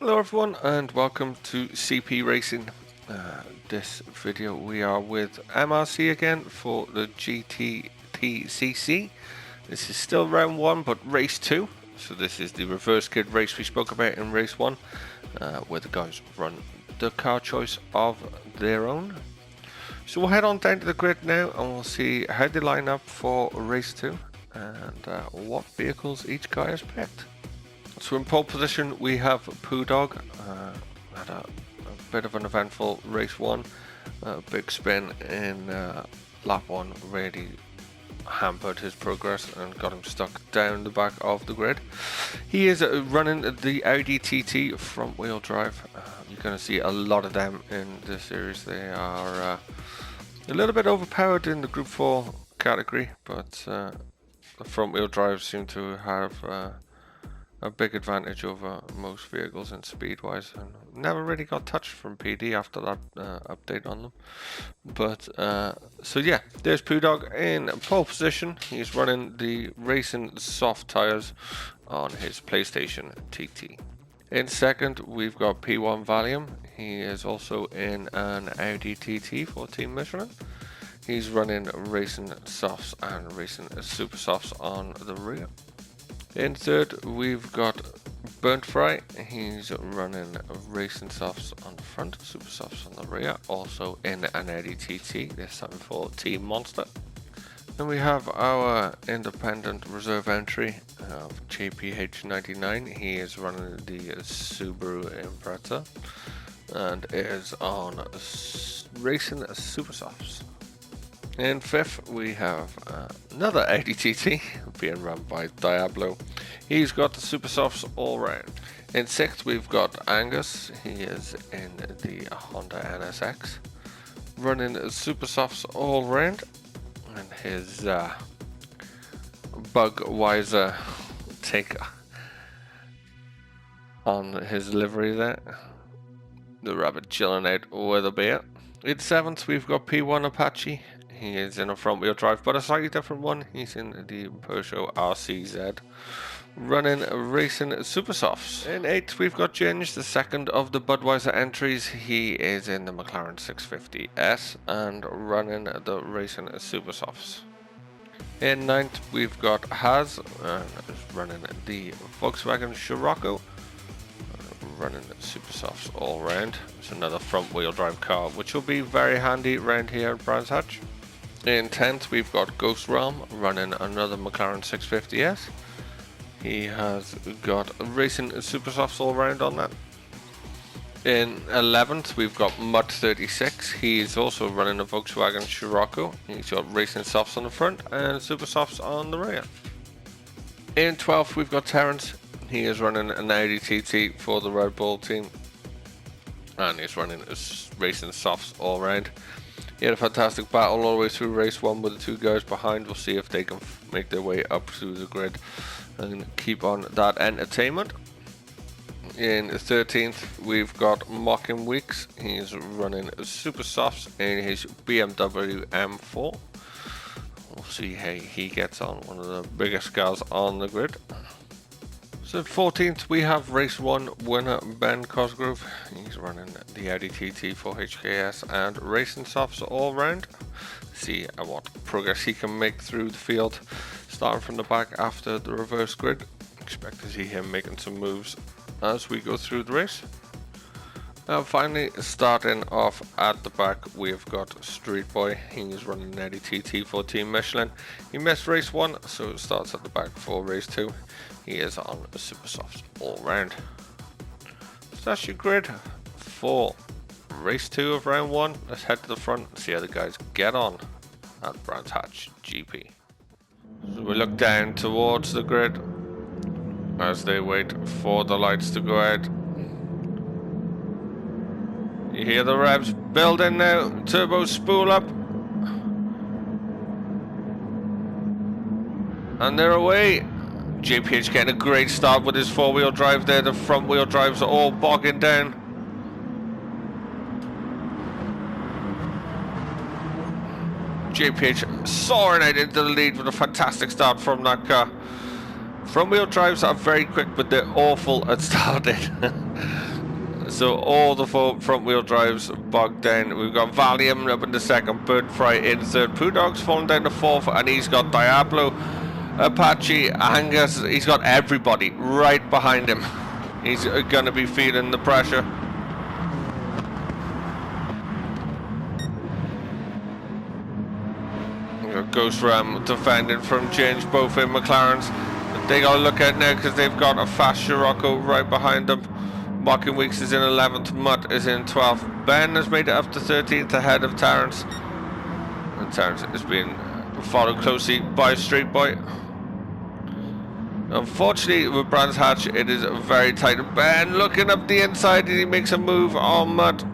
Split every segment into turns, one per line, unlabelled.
Hello everyone and welcome to CP Racing. This video we are with MRC again for the GTTCC. This is still round 1 but race 2. So this is the reverse grid race we spoke about in race 1 where the guys run the car choice of their own. So we'll head on down to the grid now and we'll see how they line up for race 2 and what vehicles each guy has picked. So in pole position we have Poo Dog, had a bit of an eventful race 1, big spin in lap 1 really hampered his progress and got him stuck down the back of the grid. He is running the Audi TT front wheel drive. You're going to see a lot of them in this series. They are a little bit overpowered in the Group 4 category, but the front wheel drives seem to have a big advantage over most vehicles in speed wise, and never really got touched from PD after that update on them. But so yeah, there's Poo Dog in pole position. He's running the racing soft tires on his PlayStation TT. In second we've got P1 Valium. He is also in an Audi TT for Team Michelin. He's running racing softs and racing super softs on the rear. In third we've got Burnt Fry. He's running racing softs on the front, super softs on the rear, also in an Audi TT, this time for Team Monster. Then we have our independent reserve entry of JPH99. He is running the Subaru Impreza and is on racing super softs. In fifth we have another Audi TT being run by Diablo. He's got the super softs all round. In sixth we've got Angus. He is in the Honda NSX running super softs all round, and his Budweiser take on his livery there. The rabbit chilling out with a beer. In seventh we've got P1 Apache. He is in a front wheel drive, but a slightly different one. He's in the Peugeot RCZ, running racing super softs. In 8th we've got Ginge, the second of the Budweiser entries. He is in the McLaren 650S and running the racing super softs. In 9th we've got Haz, running the Volkswagen Scirocco, running super softs all round. It's another front wheel drive car which will be very handy around here at Brands Hatch. In 10th we've got Ghost Realm running another McLaren 650S. He has got racing super softs all round on that. In 11th we've got Mud36. He's also running a Volkswagen Scirocco. He's got racing softs on the front and super softs on the rear. In 12th we've got Terrence. He is running an Audi TT for the Red Bull team and he's running racing softs all round. He had a fantastic battle all the way through race 1 with the two guys behind. We'll see if they can make their way up through the grid and keep on that entertainment. In 13th we've got Mocking Weeks. He's running super softs in his BMW M4. We'll see how he gets on, one of the biggest cars on the grid. So 14th we have race 1 winner Ben Cosgrove. He's running the Audi TT for HKS and racing softs all round. See what progress he can make through the field, starting from the back after the reverse grid. Expect to see him making some moves as we go through the race. Now finally, starting off at the back we've got Street Boy. He's running an Audi TT for Team Michelin. He missed race 1, so it starts at the back for race 2. He is on the super softs all round. So that's your grid for race 2 of round 1. Let's head to the front and see how the guys get on at Brands Hatch GP. So we look down towards the grid as they wait for the lights to go out. You hear the revs building now, turbo spool up. And they're away. JPH getting a great start with his four-wheel drive there. The front wheel drives are all bogging down. JPH soaring out into the lead with a fantastic start from that car. Front wheel drives are very quick, but they're awful at starting. So all the front wheel drives bogged down. We've got Valium up in the second, Bird Fry in third, Poo Dog's falling down to fourth, and he's got Diablo, Apache, Angus. He's got everybody right behind him. He's gonna be feeling the pressure. Ghost Ram defending from change, both in McLarens. They got to look at now because they've got a fast Scirocco right behind them. Mocking Weeks is in 11th, Mutt is in 12th. Ben has made it up to 13th ahead of Terrence. And Terrence is being followed closely by Street Boy. Unfortunately, with Brands Hatch, it is very tight. Ben looking up the inside, he makes a move on Mutt.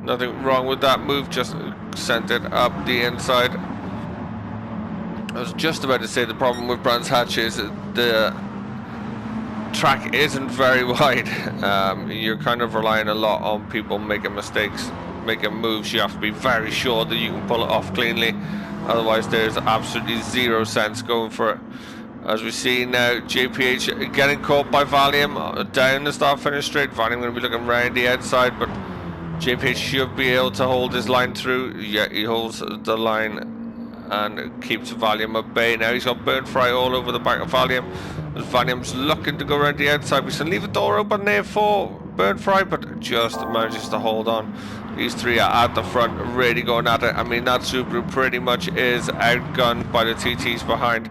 Nothing wrong with that move, just sent it up the inside. I was just about to say the problem with Brands Hatch is the track isn't very wide. You're kind of relying a lot on people making mistakes, making moves. You have to be very sure that you can pull it off cleanly. Otherwise, there's absolutely zero sense going for it. As we see now, JPH getting caught by Valium down the start-finish straight. Valium going to be looking round the outside, but JPH should be able to hold his line through. Yeah, he holds the line and keeps Valium at bay. Now he's got Bird Fry all over the back of Valium. As Valium's looking to go around the outside, we can leave a door open there for Bird Fry, but just manages to hold on. These three are at the front, really going at it. I mean, that Subaru pretty much is outgunned by the TTs behind.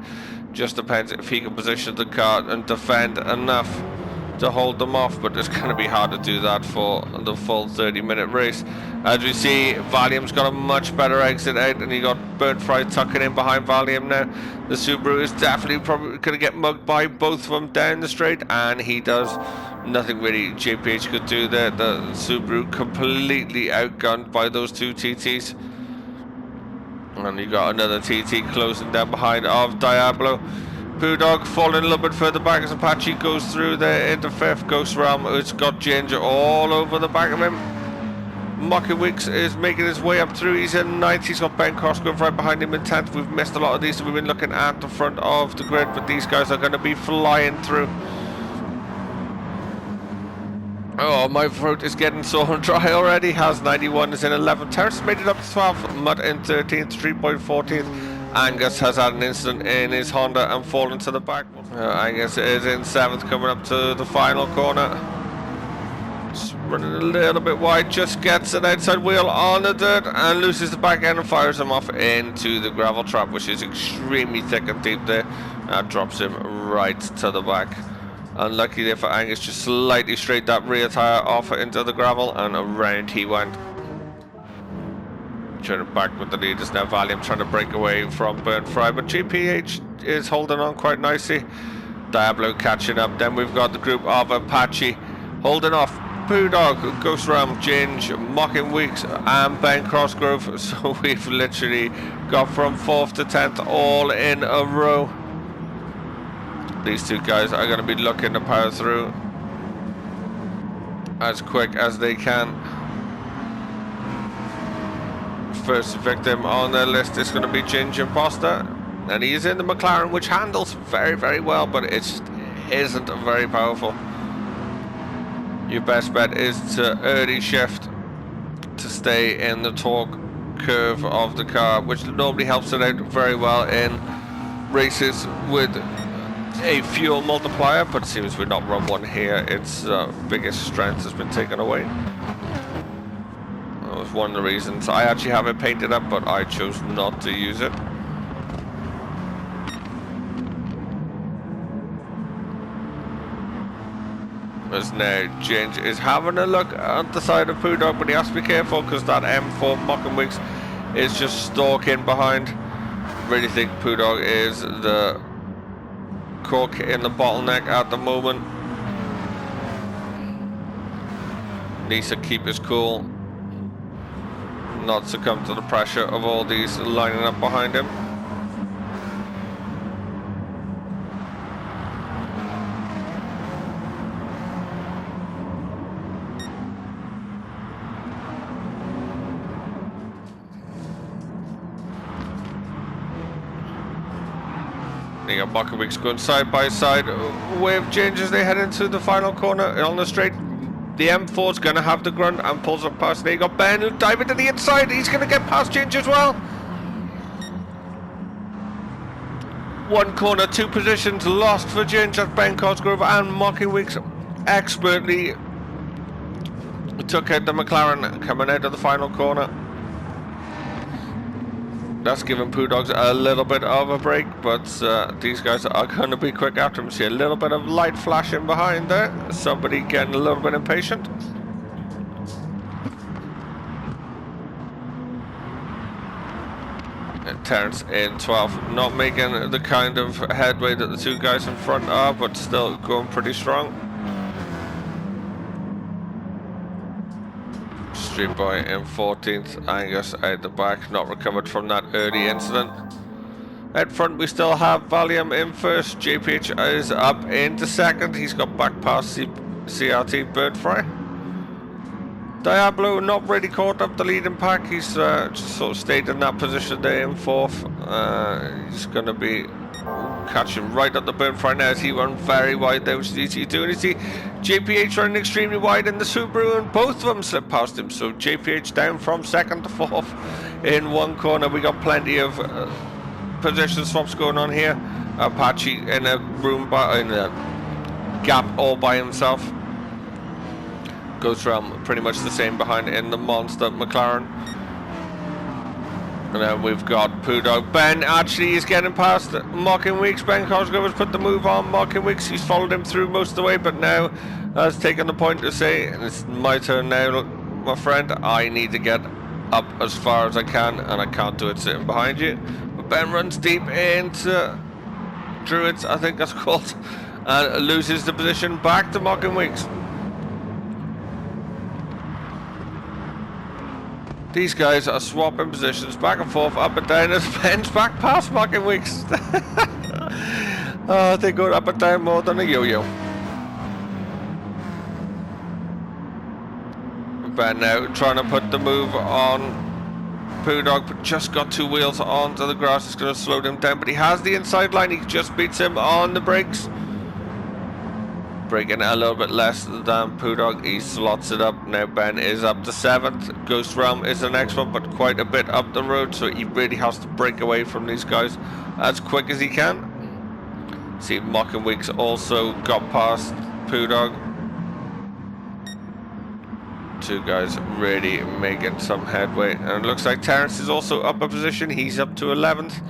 Just depends if he can position the car and defend enough to hold them off, but it's going to be hard to do that for the full 30-minute race. As we see, Valium's got a much better exit out, and you got Bird Fry tucking in behind Valium now. The Subaru is definitely probably going to get mugged by both of them down the straight, and he does. Nothing really JPH could do there. The Subaru completely outgunned by those two TTs. And you got another TT closing down behind of Diablo. Poo Dog falling a little bit further back as Apache goes through there into fifth. Ghost Ram, it's got Ginger all over the back of him. Mocking Weeks is making his way up through. He's in ninth. He's got Ben Cosgrove right behind him in 10th. We've missed a lot of these, so we've been looking at the front of the grid, but these guys are going to be flying through. Oh, my throat is getting sore and dry already. Has 91 is in 11th. Terrace made it up to 12th. Mutt in 13th. 3.14th. Angus has had an incident in his Honda and fallen to the back. Angus is in 7th, coming up to the final corner. Just running a little bit wide, just gets an outside wheel on the dirt and loses the back end and fires him off into the gravel trap, which is extremely thick and deep there. That drops him right to the back. Unlucky there for Angus, just slightly straight that rear tyre off into the gravel, and around he went. Turning back with the leaders now. Valium trying to break away from Bird Fry, but GPH is holding on quite nicely. Diablo catching up. Then we've got the group of Apache holding off Poo Dog, Ghost Ram, Ginge, Mocking Weeks, and Ben Cosgrove. So we've literally got from 4th to 10th all in a row. These two guys are going to be looking to power through as quick as they can. First victim on their list is going to be Ginge Imposter, and he is in the McLaren, which handles very, very well, but it just isn't very powerful. Your best bet is to early shift to stay in the torque curve of the car, which normally helps it out very well in races with a fuel multiplier, but it seems we've not run one here. Its biggest strength has been taken away. That was one of the reasons. I actually have it painted up, but I chose not to use it. As now Ginge is having a look at the side of Poo Dog, but he has to be careful because that M4 Mocking Weeks is just stalking behind. Really think Poo Dog is the cork in the bottleneck at the moment. Needs to keep his cool, not succumb to the pressure of all these lining up behind him. You got Mokovics going side by side with Ginge as they head into the final corner on the straight. The M4's going to have the grunt and pulls up past. There you got Ben who diving to the inside. He's going to get past Ginge as well. One corner, two positions lost for Ginge as Ben Cosgrove and Mokovics expertly took out the McLaren coming out of the final corner. That's giving Poo Dogs a little bit of a break, but these guys are going to be quick after him. See a little bit of light flashing behind there. Somebody getting a little bit impatient. And Terence in 12th, not making the kind of headway that the two guys in front are, but still going pretty strong. Street Boy in 14th, Angus out the back, not recovered from that early incident. Out front we still have Valium in first, JPH is up into second, he's got back past CRT Birdfry. Diablo not really caught up the leading pack, he's just sort of stayed in that position there in fourth. He's going to be catching right up the Birdfry now as he runs very wide there, which is easy to do. And you see JPH running extremely wide in the Subaru, and both of them slip past him. So JPH down from second to fourth in one corner. We got plenty of position swaps going on here. Apache in a gap all by himself. Goes around pretty much the same behind in the monster McLaren. And then we've got Poo Dog. Ben actually is getting past Mokovics. Ben Cosgrove has put the move on Mokovics. He's followed him through most of the way, but now has taken the point to say, it's my turn now, my friend. I need to get up as far as I can, and I can't do it sitting behind you. But Ben runs deep into Druids, I think that's called, and loses the position back to Mokovics. These guys are swapping positions back and forth, up and down, as Ben's back past Mokovics. Oh, they go up and down more than a yo-yo. Ben now trying to put the move on Poo Dog, but just got two wheels onto the grass. It's going to slow him down, but he has the inside line. He just beats him on the brakes. Braking a little bit less than Poo Dog. He slots it up. Now Ben is up to 7th. Ghost Realm is the next one, but quite a bit up the road, so he really has to break away from these guys as quick as he can. See, Mokovics also got past Poo Dog. Two guys really making some headway, and it looks like Terence is also up a position. He's up to 11th.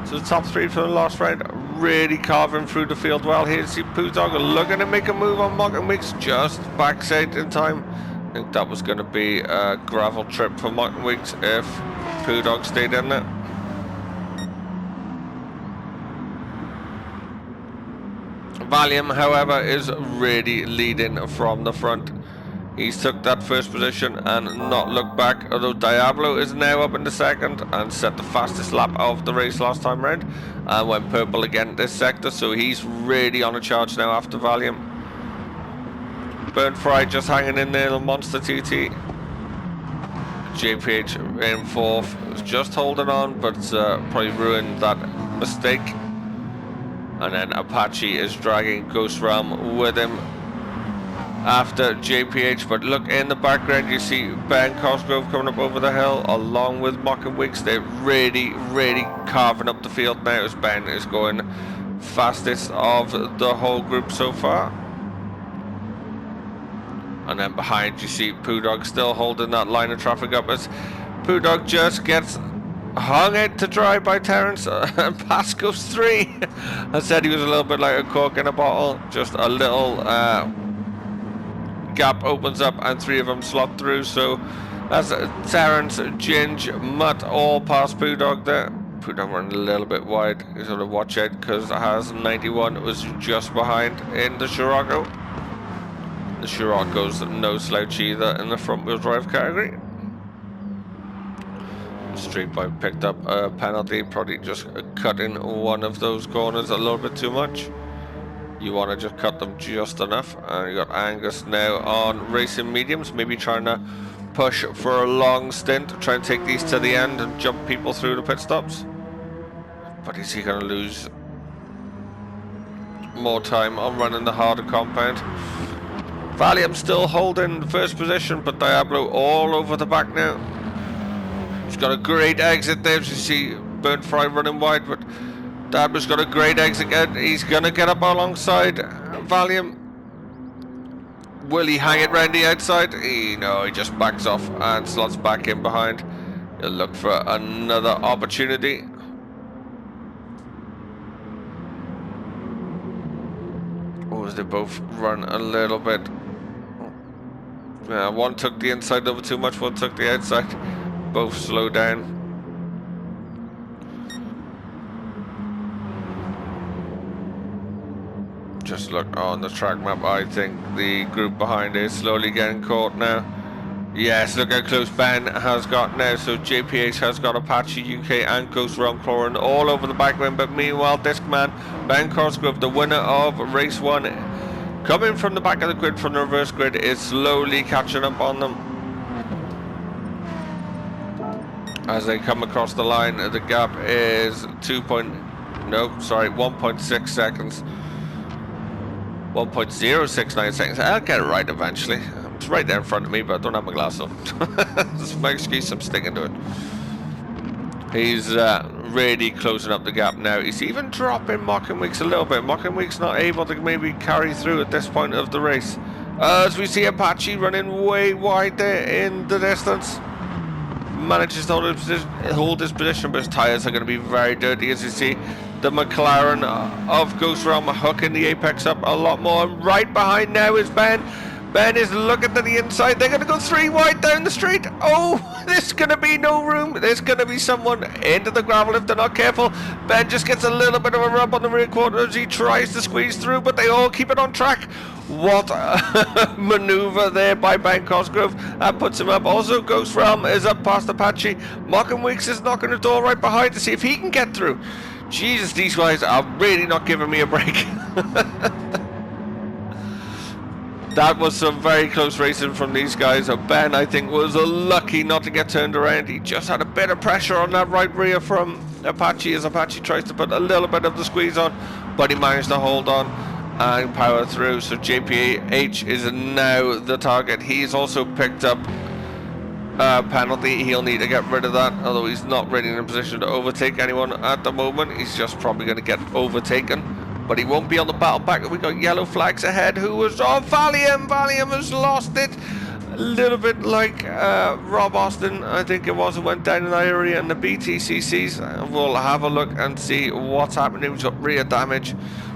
So the top three for the last round, really carving through the field well here. See Poo Dog looking to make a move on Mokovics, just backside in time. I think that was going to be a gravel trip for Mokovics if Poo Dog stayed in it. Valium, however, is really leading from the front. He's took that first position and not looked back, although Diablo is now up in the second and set the fastest lap of the race last time round and went purple again this sector, so he's really on a charge now after Valium. Birdfry just hanging in there, the Monster TT. JPH in 4th, just holding on, but probably ruined that mistake. And then Apache is dragging Ghost Realm with him after JPH, but look in the background, you see Ben Cosgrove coming up over the hill along with Mokovics. They're really carving up the field now as Ben is going fastest of the whole group so far. And then behind you see Poo Dog still holding that line of traffic up as Poo Dog just gets hung out to dry by Terence and past goes 3. I said he was a little bit like a cork in a bottle, just a little gap opens up and 3 of them slot through. So that's Terence, Ginge, Mutt all past Poo Dog there. Poo Dog running a little bit wide. He's got to watch out because it has 91 was just behind in the Scirocco. The Scirocco's no slouch either in the front wheel drive category. Street Boy picked up a penalty, probably just cutting one of those corners a little bit too much. You want to just cut them just enough. And you got Angus now on racing mediums, maybe trying to push for a long stint, try and take these to the end and jump people through the pit stops. But is he going to lose more time on running the harder compound. Valium still holding the first position, but Diablo all over the back now. He's got a great exit there, as you see Burnt Fry running wide, but Diablo's got a great exit again. He's gonna get up alongside Valium. Will he hang it round the outside? No, he just backs off and slots back in behind. He'll look for another opportunity. Or as they both run a little bit. One took the inside over too much, one took the outside. Both slow down. Just look on the track map. I think the group behind is slowly getting caught now. Yes, look how close Ben has got now. So JPH has got Apache UK and Ghost Realm Cloran all over the back end. But meanwhile, Discman, Ben Cosgrove, the winner of race 1, coming from the back of the grid, from the reverse grid, is slowly catching up on them. As they come across the line, the gap is 1.6 seconds. 1.069 seconds. I'll get it right eventually. It's right there in front of me, but I don't have my glass on. That's my excuse, I'm sticking to it. He's really closing up the gap now. He's even dropping Mocking Weeks a little bit. Mocking Weeks not able to maybe carry through at this point of the race. As we see Apache running way wide there in the distance. Manages to hold his position, but his tyres are going to be very dirty. As you see, the McLaren of Ghost Realm hooking the apex up a lot more. And right behind now is Ben. Ben is looking to the inside. They're going to go 3 wide down the straight. Oh, there's going to be no room. There's going to be someone into the gravel if they're not careful. Ben just gets a little bit of a rub on the rear quarter as he tries to squeeze through, but they all keep it on track. What a maneuver there by Ben Cosgrove. That puts him up. Also, Ghost Realm is up past Apache. Mocking Weeks is knocking the door right behind to see if he can get through. Jesus, these guys are really not giving me a break. That was some very close racing from these guys. Ben, I think, was lucky not to get turned around. He just had a bit of pressure on that right rear from Apache as Apache tries to put a little bit of the squeeze on, but he managed to hold on and power through. So JPH is now the target. He's also picked up a penalty. He'll need to get rid of that, although he's not really in a position to overtake anyone at the moment. He's just probably going to get overtaken, but he won't be on the battle pack. We got yellow flags ahead. Who was on Valium? Valium has lost it. A little bit like Rob Austin, I think it was, who went down in that area in the BTCCs. We'll have a look and see what's happening. We've got rear damage.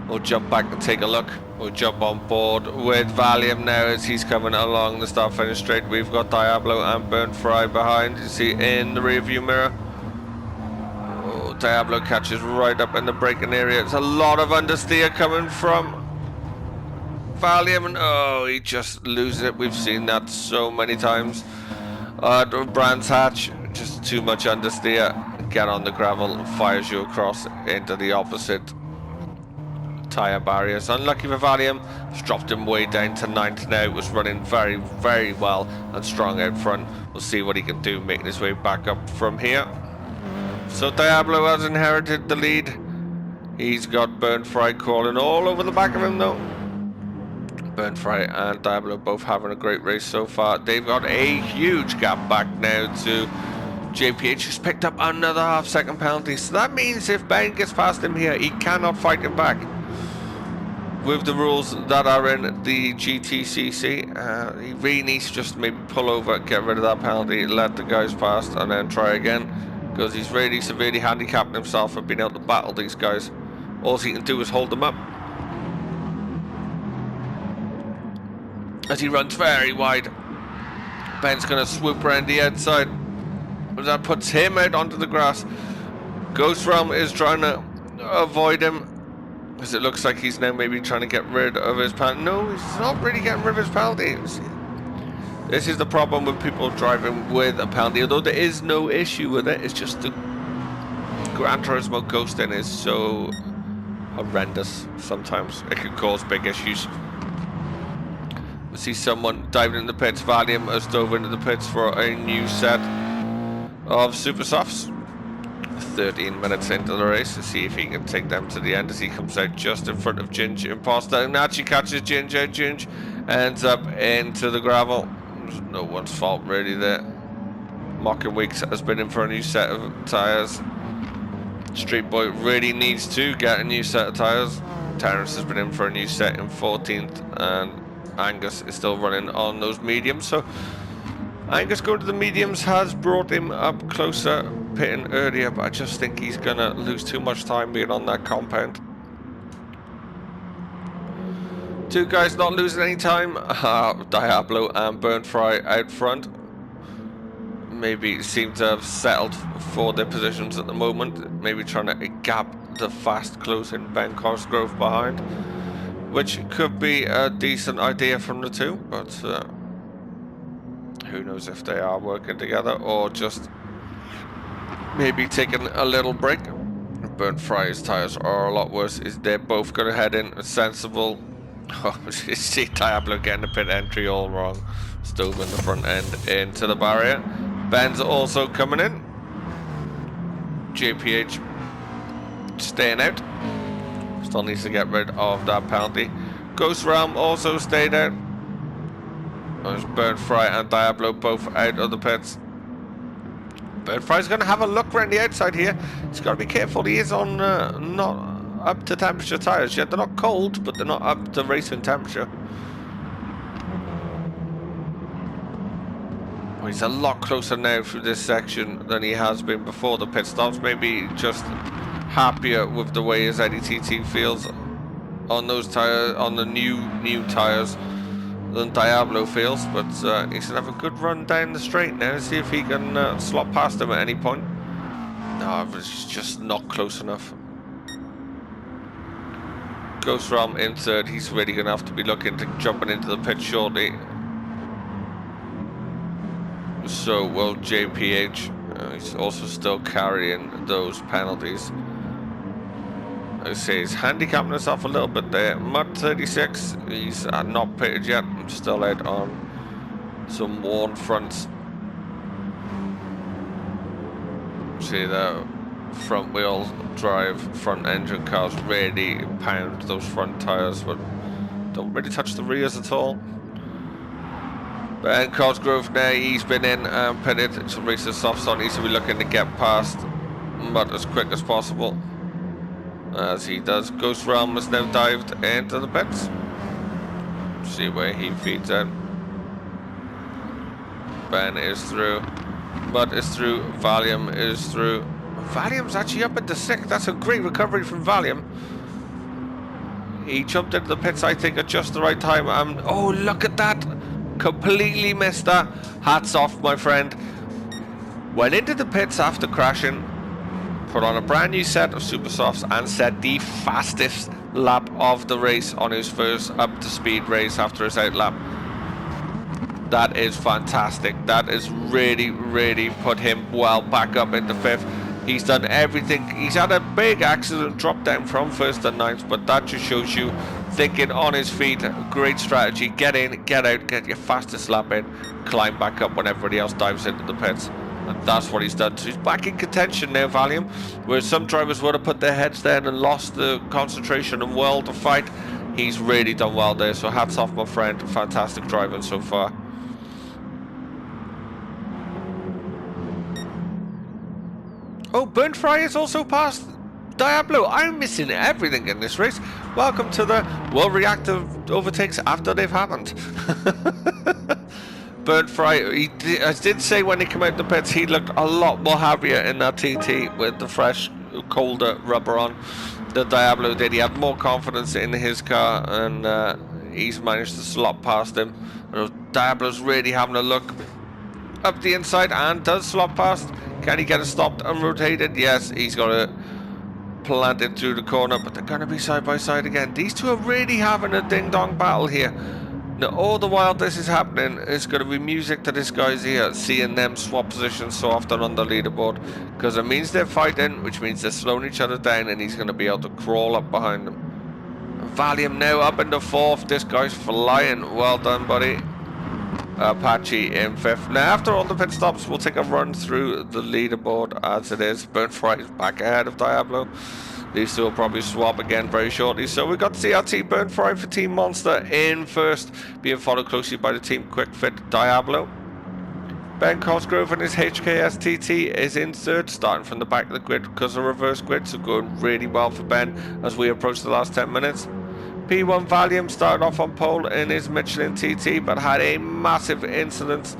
We'll jump back and take a look. We'll jump on board with Valium now as he's coming along the start finish straight. We've got Diablo and Burnt Fry behind. You see in the rear view mirror. Oh, Diablo catches right up in the braking area. It's a lot of understeer coming from Valium, and oh, he just loses it. We've seen that so many times. Brands Hatch, just too much understeer. Get on the gravel and fires you across into the opposite tyre barriers. Unlucky for Valium, it's dropped him way down to 9th now. It was running very, very well and strong out front. We'll see what he can do making his way back up from here. So Diablo has inherited the lead. He's got Burnt Fry crawling all over the back of him though. Burnt Fry and Diablo both having a great race so far. They've got a huge gap back now to JPH, who's picked up another half-second penalty. So that means if Ben gets past him here, he cannot fight him back. With the rules that are in the GTCC, he really needs to just maybe pull over, get rid of that penalty, let the guys past, and then try again. Because he's really severely handicapped himself for being able to battle these guys. All he can do is hold them up. As he runs very wide, Ben's going to swoop around the outside. That puts him out onto the grass. Ghost Realm is trying to avoid him, because it looks like he's now maybe trying to get rid of his penalty. No, he's not really getting rid of his penalty. This is the problem with people driving with a penalty, although there is no issue with it. It's just the Gran Turismo ghosting is so horrendous sometimes. It can cause big issues. We see someone diving in the pits. Valium has dove into the pits for a new set of super softs. 13 minutes into the race to see if he can take them to the end as he comes out just in front of Ginge Imposter, and actually catches Ginge out. Ginge ends up into the gravel. There's no one's fault really there. Mocking Weeks has been in for a new set of tyres. Street Boy really needs to get a new set of tyres. Terrence has been in for a new set in 14th, and Angus is still running on those mediums. So Angus going to the mediums has brought him up closer, pitting earlier, but I just think he's going to lose too much time being on that compound. Two guys not losing any time, Diablo and Burnt Fry out front. Maybe seem to have settled for their positions at the moment, maybe trying to gap the fast closing Ben Cosgrove behind, which could be a decent idea from the two, but who knows if they are working together or just maybe taking a little break. Burnt Fry's tyres are a lot worse. They're both going to head in a sensible. Oh, you see Diablo getting the pit entry all wrong. Stove in the front end into the barrier. Ben's also coming in. JPH staying out. Still needs to get rid of that penalty. Ghost Realm also stayed out. There's Burnt Fry and Diablo both out of the pits. Burnt Fry's going to have a look around the outside here. He's got to be careful. He is on not up to temperature tyres yet. They're not cold, but they're not up to racing temperature. Well, he's a lot closer now through this section than he has been before the pit stops. Maybe just happier with the way his EDTT feels on those tyres, on the new tyres, than Diablo feels, but he's gonna have a good run down the straight now to see if he can slot past him at any point. No, it's just not close enough. Ghost Realm in third. He's really gonna have to be looking to jumping into the pit shortly. So will JPH. He's also still carrying those penalties. I say he's handicapping himself a little bit there. Mud 36, he's not pitted yet. I'm still out on some worn fronts. See the front wheel drive, front engine cars really pound those front tyres, but don't really touch the rears at all. Ben Cosgrove now, he's been in and pitted. It's a race of softs on. He's to be looking to get past Mud as quick as possible. As he does, Ghost Realm has now dived into the pits. See where he feeds in. Ben is through. Mud is through. Valium is through. Valium's actually up into 6th. That's a great recovery from Valium. He jumped into the pits, I think, at just the right time. Oh, look at that. Completely missed that. Hats off, my friend. Went into the pits after crashing. Put on a brand new set of super softs and set the fastest lap of the race on his first up to speed race after his out lap. That is fantastic. That has really put him well back up into 5th. He's done everything. He's had a big accident, drop down from 1st to 9th, but that just shows you thinking on his feet. Great strategy. Get in, get out, get your fastest lap in, climb back up when everybody else dives into the pits. And that's what he's done. So he's back in contention now, Valium, where some drivers would have put their heads down and lost the concentration and will to fight. He's really done well there, so hats off, my friend. Fantastic driving so far. Oh, Burnt Fry is also past Diablo. I'm missing everything in this race. Welcome to the World Reactive Overtakes after they've happened. Burnt Fry, I did say when he came out the pits, he looked a lot more happier in that TT with the fresh, colder rubber on than Diablo did. He had more confidence in his car, and he's managed to slot past him. Diablo's really having a look up the inside and does slot past. Can he get it stopped and rotated? Yes, he's got it planted through the corner, but they're going to be side by side again. These two are really having a ding-dong battle here. Now, all the while this is happening, it's going to be music to this guy's ear, seeing them swap positions so often on the leaderboard, because it means they're fighting, which means they're slowing each other down, and he's going to be able to crawl up behind them. Valium now up into 4th. This guy's flying. Well done, buddy. Apache in 5th. Now, after all the pit stops, we'll take a run through the leaderboard as it is. Burnt Fry is back ahead of Diablo. These two will probably swap again very shortly. So we've got CRT Burnt Fry for Team Monster in 1st, being followed closely by the Team Quick Fit Diablo. Ben Cosgrove and his HKS TT is in 3rd, starting from the back of the grid because of reverse grid, so going really well for Ben as we approach the last 10 minutes. P1 Valium started off on pole in his Michelin TT, but had a massive incident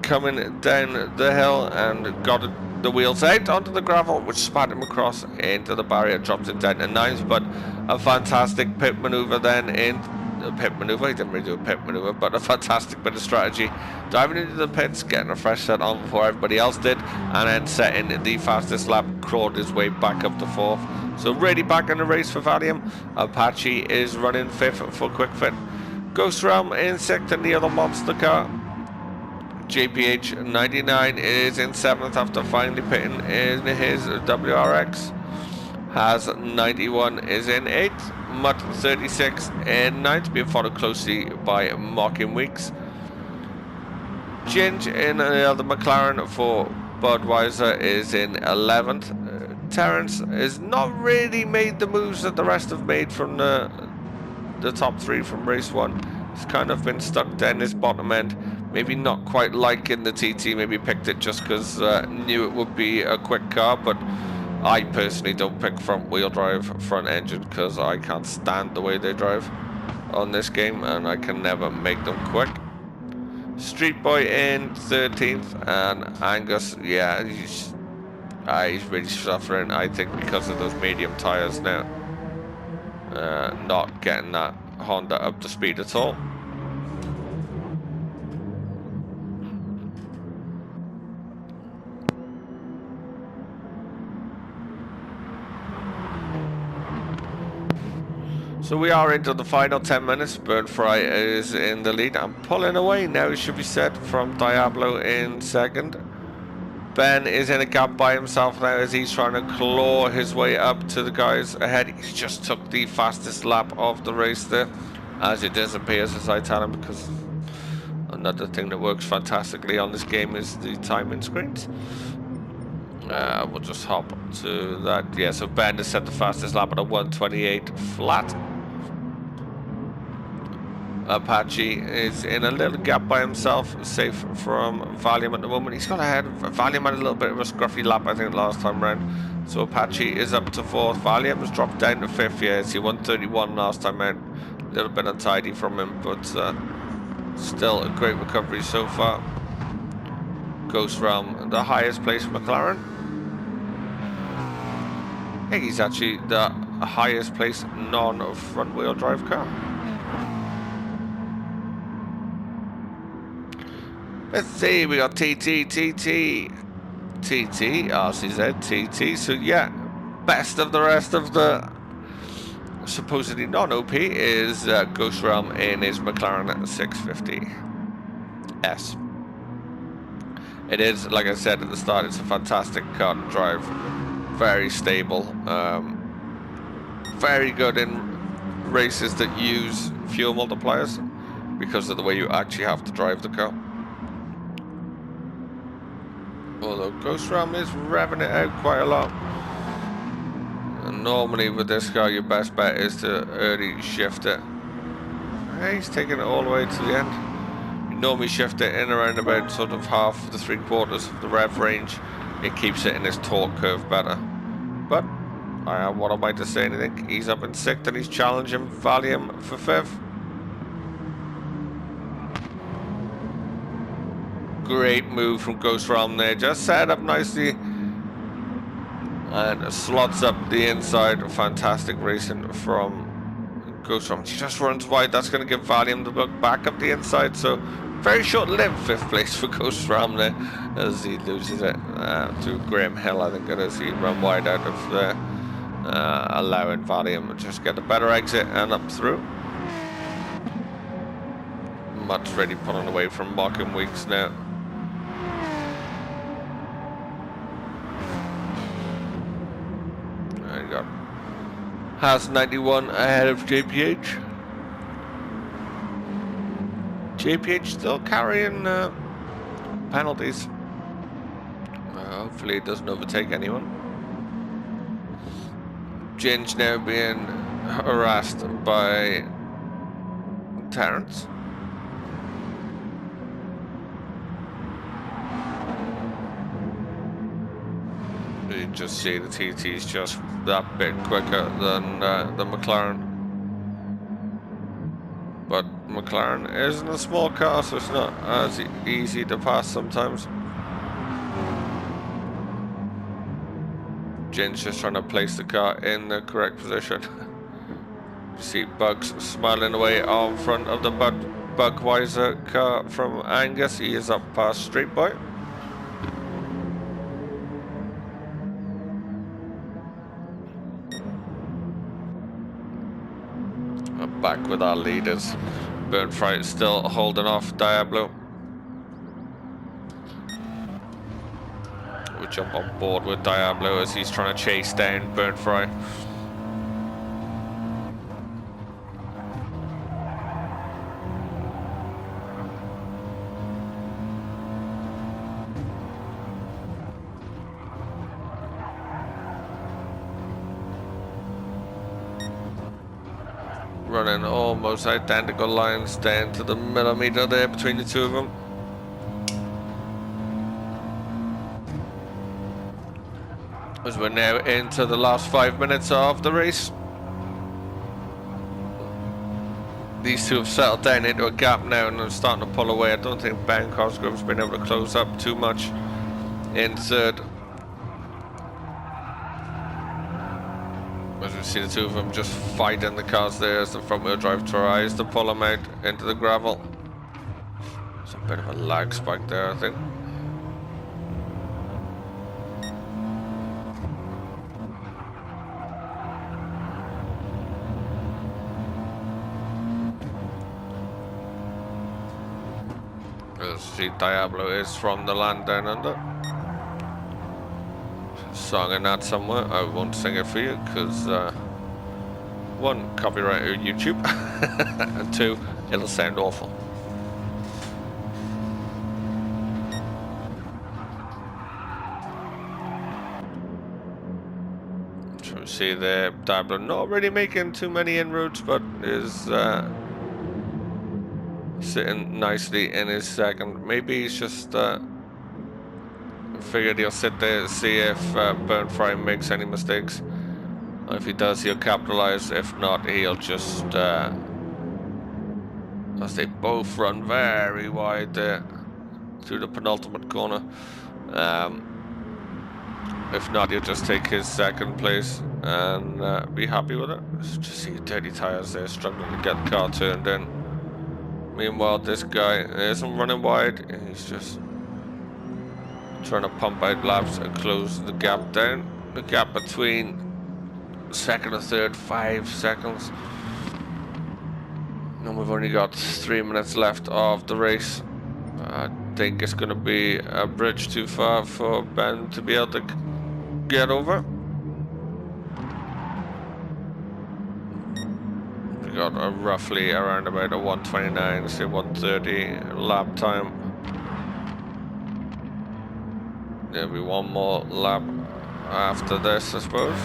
coming down the hill and got the wheels out onto the gravel, which spat him across into the barrier, dropped him down to 9th, but a fantastic pit maneuver then in a pit maneuver. He didn't really do a pit maneuver, but a fantastic bit of strategy, diving into the pits, getting a fresh set on before everybody else did, and then setting the fastest lap, crawled his way back up to 4th. So really back in the race for Valium. Apache is running 5th for Quick Fit. Ghost Realm in 6th in the other monster car. JPH 99 is in 7th after finally pitting in his WRX. Has 91 is in 8th. Mutt 36 in 9th, being followed closely by Mocking Weeks. Ginge in the other McLaren for Budweiser is in 11th. Terrence has not really made the moves that the rest have made from the top 3 from race 1. He's kind of been stuck down his bottom end. Maybe not quite liking the TT, maybe picked it just because knew it would be a quick car, but I personally don't pick front wheel drive, front engine, because I can't stand the way they drive on this game and I can never make them quick. Street Boy in 13th, and Angus, yeah, he's really suffering, I think, because of those medium tyres now. Not getting that Honda up to speed at all. So we are into the final 10 minutes. Burnt Fry is in the lead. I'm pulling away now, it should be said, from Diablo in 2nd. Ben is in a gap by himself now as he's trying to claw his way up to the guys ahead. He just took the fastest lap of the race there as it disappears, as I tell him, because another thing that works fantastically on this game is the timing screens. We'll just hop to that. Yeah, so Ben has set the fastest lap at a 1:28 flat. Apache is in a little gap by himself, safe from Valium at the moment. He's got ahead. Valium had a little bit of a scruffy lap, I think, last time round. So Apache is up to 4th. Valium has dropped down to 5th. Yeah, he 131 last time out. A little bit untidy from him, but still a great recovery so far. Ghost Realm, the highest place McLaren. I think he's actually the highest place non-front wheel drive car. Let's see, we got TT, RCZ, TT. So yeah, best of the rest of the supposedly non-OP is Ghost Realm in his McLaren 650S. It is, like I said at the start, it's a fantastic car to drive. Very stable. Very good in races that use fuel multipliers because of the way you actually have to drive the car. Although Ghost Realm is revving it out quite a lot. And normally with this car your best bet is to early shift it. He's taking it all the way to the end. You normally shift it in around about sort of half to 3/4 of the rev range. It keeps it in his torque curve better. But what am I to say anything? He's up in 6th and he's challenging Valium for 5th. Great move from Ghost Realm there, just set up nicely and slots up the inside. Fantastic racing from Ghost Realm. He just runs wide, that's going to give Valium the look back up the inside, so very short-lived 5th place for Ghost Realm there as he loses it to Graham Hill, I think it is. He run wide out of there, allowing Valium to just get a better exit and up through. Much ready pulling away from Mocking Weeks now. There you go. Has 91 ahead of JPH. JPH still carrying penalties. Hopefully it doesn't overtake anyone. Ginge now being harassed by Terrence. You just see the TT's just that bit quicker than the McLaren. But McLaren isn't a small car, so it's not as easy to pass sometimes. Gin's just trying to place the car in the correct position. You see Bugs smiling away on front of the Budweiser car from Angus. He is up past Street Boy. Back with our leaders. Burnfry still holding off Diablo. We'll jump on board with Diablo as he's trying to chase down Burnfry. Running almost identical lines down to the millimeter there between the two of them. As we're now into the last 5 minutes of the race. These two have settled down into a gap now and are starting to pull away. I don't think Ben Cosgrove's been able to close up too much in third. As we see the two of them just fighting the cars there as the front wheel drive tries to pull them out into the gravel. It's a bit of a lag spike there, I think. As see Diablo is from the land down under. Song in that somewhere. I won't sing it for you because one, copyright YouTube, and two, it'll sound awful. So we see there Diablo not really making too many inroads, but is sitting nicely in his second. Maybe he's just figured he'll sit there to see if Burnfry makes any mistakes. If he does, he'll capitalize. If not, he'll just as they both run very wide there through the penultimate corner. If not, he'll just take his second place and be happy with it. Just see dirty tires there, struggling to get the car turned in. Meanwhile, this guy isn't running wide. He's just trying to pump out laps and close the gap down. The gap between second and third, 5 seconds. And we've only got 3 minutes left of the race. I think it's going to be a bridge too far for Ben to be able to get over. We got a roughly around about a 129, say 130 lap time. There'll be one more lap after this, I suppose.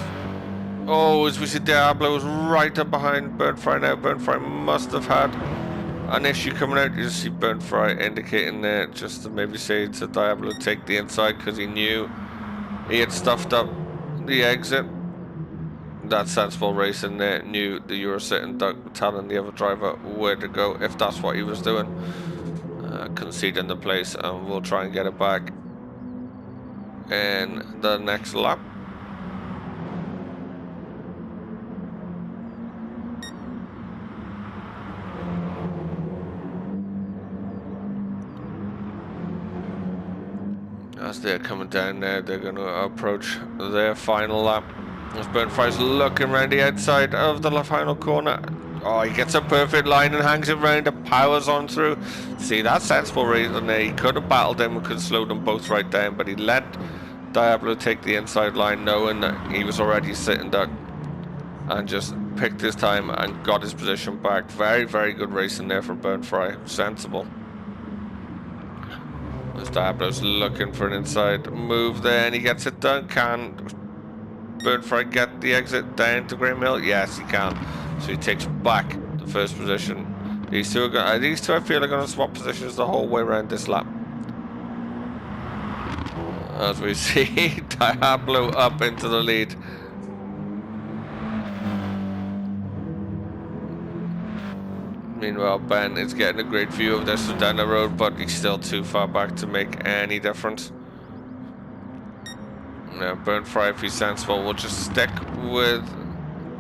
Oh, as we see Diablo is right up behind Burnfry now. Burnfry must have had an issue coming out. You see Burnfry indicating there just to maybe say to Diablo take the inside because he knew he had stuffed up the exit. That sensible racing there, knew that you were sitting duck telling the other driver where to go if that's what he was doing. Conceding the place, and we'll try and get it back in the next lap. As they're coming down there, they're going to approach their final lap. As Burnfry's looking around the outside of the final corner. Oh, he gets a perfect line and hangs it round and powers on through. See, that's sensible reason there. He could have battled them and could have slowed them both right down, but he let Diablo take the inside line knowing that he was already sitting there and just picked his time and got his position back. Very, very good racing there from Burnfry. Sensible. As Diablo's looking for an inside move there, and he gets it done. Can Burnfry get the exit down to Graham Hill? Yes, he can. So he takes back the first position. These two I feel are going to swap positions the whole way around this lap. As we see Diablo up into the lead. Meanwhile, Ben is getting a great view of this from down the road, but he's still too far back to make any difference. Now, Burnfry, if he's sensible, will just stick with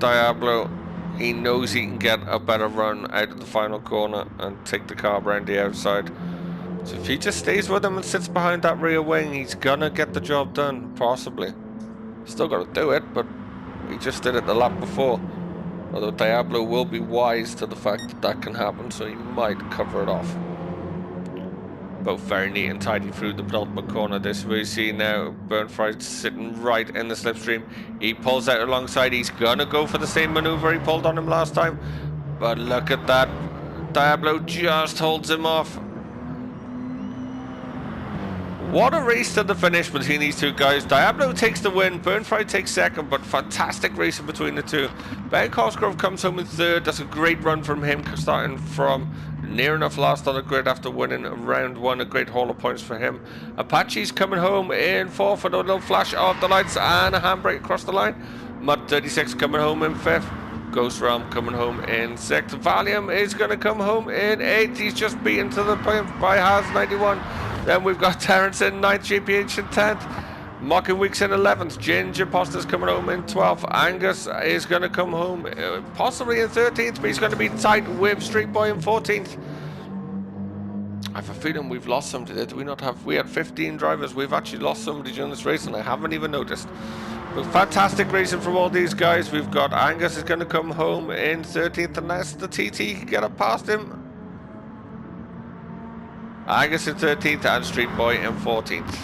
Diablo. He knows he can get a better run out of the final corner and take the car around the outside. So if he just stays with him and sits behind that rear wing, he's gonna get the job done, possibly. Still gotta do it, but he just did it the lap before. Although Diablo will be wise to the fact that that can happen, so he might cover it off. Both very neat and tidy through the penultimate corner. This we see now Burnfry sitting right in the slipstream. He pulls out alongside. He's gonna go for the same maneuver he pulled on him last time. But look at that. Diablo just holds him off. What a race to the finish between these two guys. Diablo takes the win, Burnfry takes second, but fantastic racing between the two. Ben Cosgrove comes home in third. That's a great run from him, starting from near enough last on the grid after winning round one. A great haul of points for him. Apache's coming home in fourth with a little flash of the lights and a handbrake across the line. Mud 36 coming home in fifth. Ghost Realm coming home in sixth. Valium is going to come home in eighth. He's just beaten to the point by Haas 91. Then we've got Terrence in 9th, JPH in 10th, Mocking Weeks in 11th, Ginger Poster's coming home in 12th, Angus is going to come home possibly in 13th, but he's going to be tight with Street Boy in 14th. I have a feeling we've lost somebody. Did we not have? We had 15 drivers. We've actually lost somebody during this race, and I haven't even noticed. But fantastic racing from all these guys. We've got Angus is going to come home in 13th, unless the TT can get up past him. Angus in 13th and Street Boy in 14th.